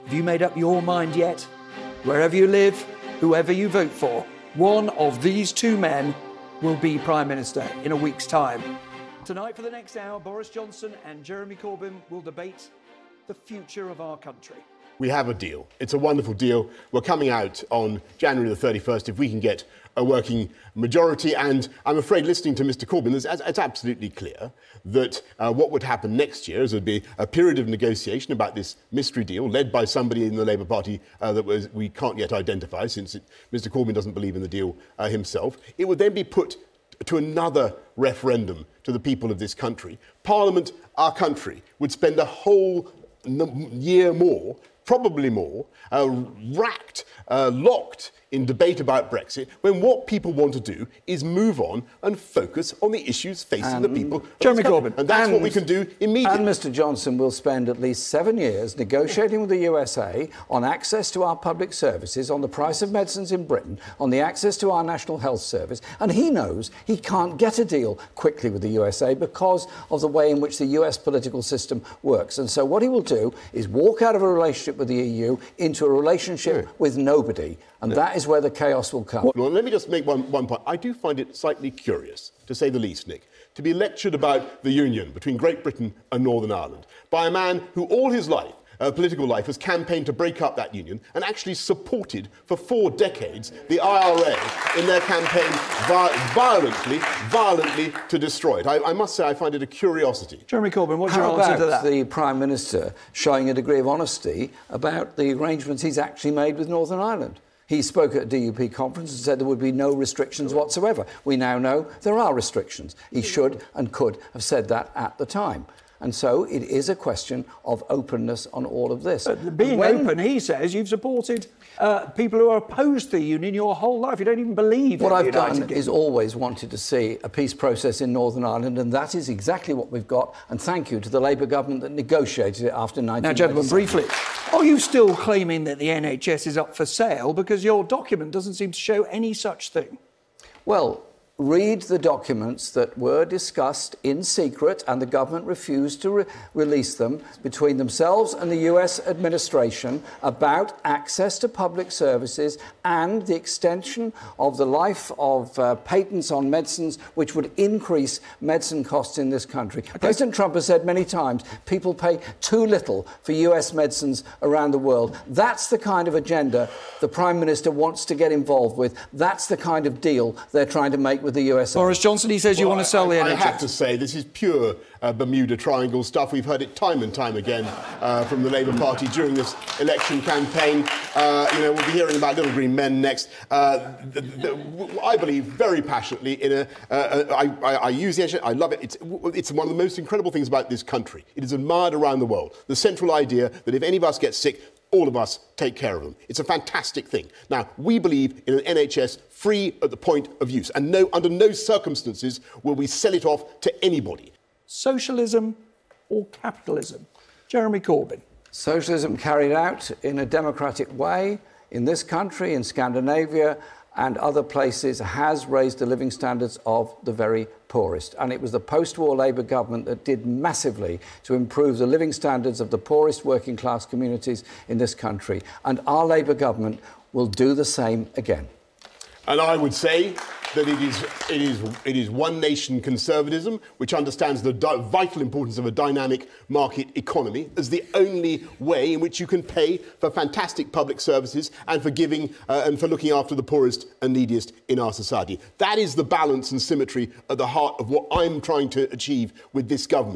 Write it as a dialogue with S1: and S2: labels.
S1: Have you made up your mind yet? Wherever you live, whoever you vote for, one of these two men will be Prime Minister in a week's time. Tonight for the next hour, Boris Johnson and Jeremy Corbyn will debate the future of our country.
S2: We have a deal. It's a wonderful deal. We're coming out on January the 31st if we can get a working majority. And I'm afraid, listening to Mr Corbyn, it's absolutely clear that what would happen next year is there'd be a period of negotiation about this mystery deal led by somebody in the Labour Party we can't yet identify, since Mr Corbyn doesn't believe in the deal himself. It would then be put to another referendum to the people of this country. Parliament, our country, would spend a whole year more, probably more, locked in debate about Brexit, when what people want to do is move on and focus on the issues facing the people of
S1: Jeremy Corbyn.
S2: And that's what we can do immediately.
S3: And Mr Johnson will spend at least 7 years negotiating with the USA on access to our public services, on the price of medicines in Britain, on the access to our National Health Service. And he knows he can't get a deal quickly with the USA because of the way in which the US political system works. And so what he will do is walk out of a relationship with the EU into a relationship with nobody. And that is where the chaos will come.
S2: Well, let me just make one point. I do find it slightly curious, to say the least, Nick, to be lectured about the union between Great Britain and Northern Ireland by a man who all his life, political life, has campaigned to break up that union and actually supported for 4 decades the IRA in their campaign violently to destroy it. I must say I find it a curiosity.
S1: Jeremy Corbyn, what's your answer to that?
S3: The Prime Minister showing a degree of honesty about the arrangements he's actually made with Northern Ireland? He spoke at a DUP conference and said there would be no restrictions whatsoever. We now know there are restrictions. He should and could have said that at the time. And so it is a question of openness on all of this.
S1: Being open, he says, you've supported people who are opposed to the union your whole life. You don't even believe
S3: what I've done is always wanted to see a peace process in Northern Ireland, and that is exactly what we've got. And thank you to the Labour government that negotiated it after 1997.
S1: Now, gentlemen, briefly, are you still claiming that the NHS is up for sale? Because your document doesn't seem to show any such thing.
S3: Well, read the documents that were discussed in secret and the government refused to release them between themselves and the US administration about access to public services and the extension of the life of patents on medicines, which would increase medicine costs in this country. Okay. President Trump has said many times people pay too little for US medicines around the world. That's the kind of agenda the Prime Minister wants to get involved with. That's the kind of deal they're trying to make with the USA.
S1: Boris Johnson, he says you want to sell the NHS.
S2: I have to say, this is pure Bermuda Triangle stuff. We've heard it time and time again from the Labour Party during this election campaign. We'll be hearing about Little Green Men next. I believe very passionately in I use the NHS. I love it. It's one of the most incredible things about this country. It is admired around the world. The central idea that if any of us get sick, all of us take care of them. It's a fantastic thing. Now, we believe in an NHS free at the point of use, and under no circumstances will we sell it off to anybody.
S1: Socialism or capitalism? Jeremy Corbyn.
S3: Socialism carried out in a democratic way in this country, in Scandinavia and other places, has raised the living standards of the very poorest. And it was the post-war Labour government that did massively to improve the living standards of the poorest working class communities in this country. And our Labour government will do the same again.
S2: And I would say that it is one nation conservatism, which understands the vital importance of a dynamic market economy as the only way in which you can pay for fantastic public services and for giving and for looking after the poorest and neediest in our society. That is the balance and symmetry at the heart of what I'm trying to achieve with this government.